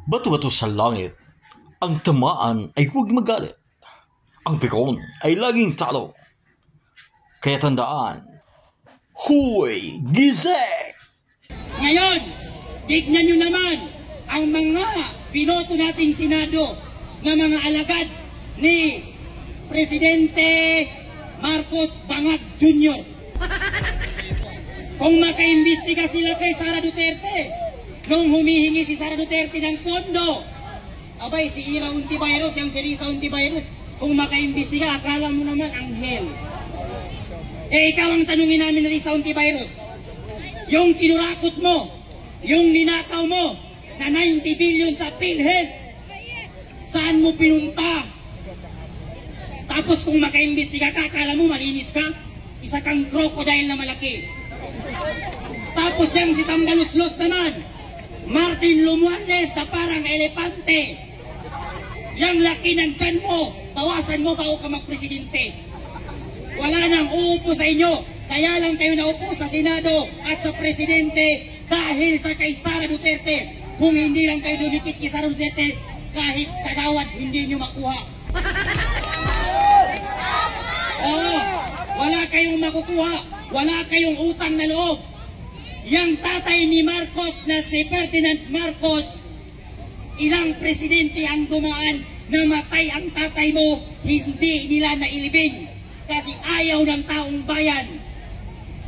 Bato-bato sa langit, ang tamaan ay huwag magalit. Ang pikon ay laging talo. Kaya tandaan, huy, gising! Ngayon, tignan nyo naman ang mga binoto nating Senado na mga alagad ni Presidente Marcos Bangag Jr. Kung makaimbestiga sila kay Sara Duterte, nung humihingi si Sara Duterte ng pondo, abay si Ira Hontiveros, yung si Risa Hontiveros, kung makaimbestiga, akala mo naman anghel. Ikaw ang tanungin namin ni Risa Hontiveros, yung kinurakot mo, yung ninakaw mo, na 90 billion sa PhilHealth, saan mo pinunta? Tapos kung makaimbestiga ka, akala mo malinis ka? Isa kang crocodile na malaki. Tapos yang si Tambaluslos naman, Martin Lumuanes na parang elepante. Yang laki ng tiyan mo, bawasan mo bago ka magpresidente. Wala nang uupo sa inyo, kaya lang kayo naupo sa Senado at sa Presidente dahil sa kay Sara Duterte. Kung hindi lang kayo dumikit kay Sara Duterte, kahit kagawad hindi nyo makuha. Wala kayong makukuha, wala kayong utang na loob. Yang tatay ni Marcos na si Ferdinand Marcos, ilang presidente ang dumaan, namatay ang tatay mo, hindi nila nailibing kasi ayaw ng taong bayan.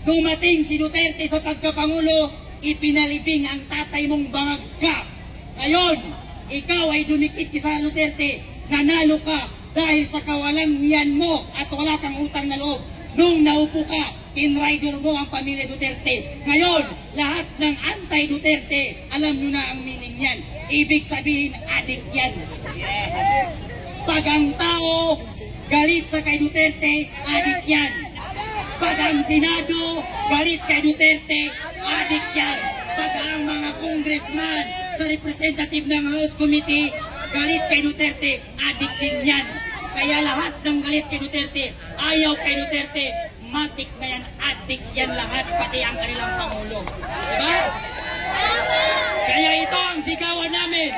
Dumating si Duterte sa pagkapangulo, ipinalibing ang tatay mong bangag ka. Ngayon, ikaw ay dumikit kay Sara Duterte, nanalo ka dahil sa kawalang hiyan mo at wala kang utang na loob. Nung naupo ka, tinrider mo ang pamilya Duterte. Ngayon, lahat ng anti-Duterte, alam nyo na ang meaning yan. Ibig sabihin, adik yan. Yes. Pag ang tao galit sa kay Duterte, adik yan. Pag ang Senado galit kay Duterte, adik yan. Pag ang mga congressman sa representative ng House Committee galit kay Duterte, adik din yan. Kaya lahat ng galit kay Duterte, ayaw kay Duterte, matik na yan, adik yan lahat, pati ang kanilang Pangulo. Diba? Kaya ito ang sigawan namin.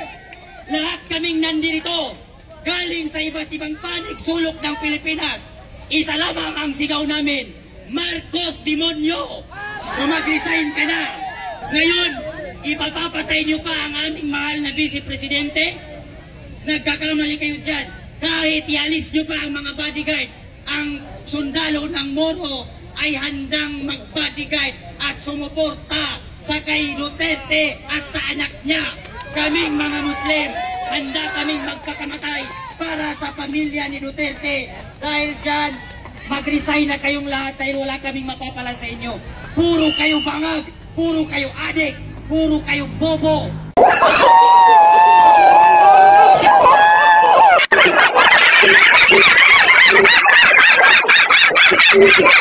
Lahat kaming nandirito, galing sa iba't ibang panig sulok ng Pilipinas. Isa lamang ang sigaw namin, Marcos Demonyo, mag-resign ka na. Ngayon, ipapapatay niyo pa ang aming mahal na Vice Presidente? Nagkakamali kayo dyan. Kahit ialis nyo pa ang mga bodyguard, ang sundalo ng Moro ay handang mag-bodyguard at sumuporta sa kay Duterte at sa anak niya. Kaming mga Muslim, handa kaming magpakamatay para sa pamilya ni Duterte. Dahil dyan, mag-resign na kayong lahat dahil wala kaming mapapala sa inyo. Puro kayo bangag, puro kayo adik, puro kayo bobo. Thank you.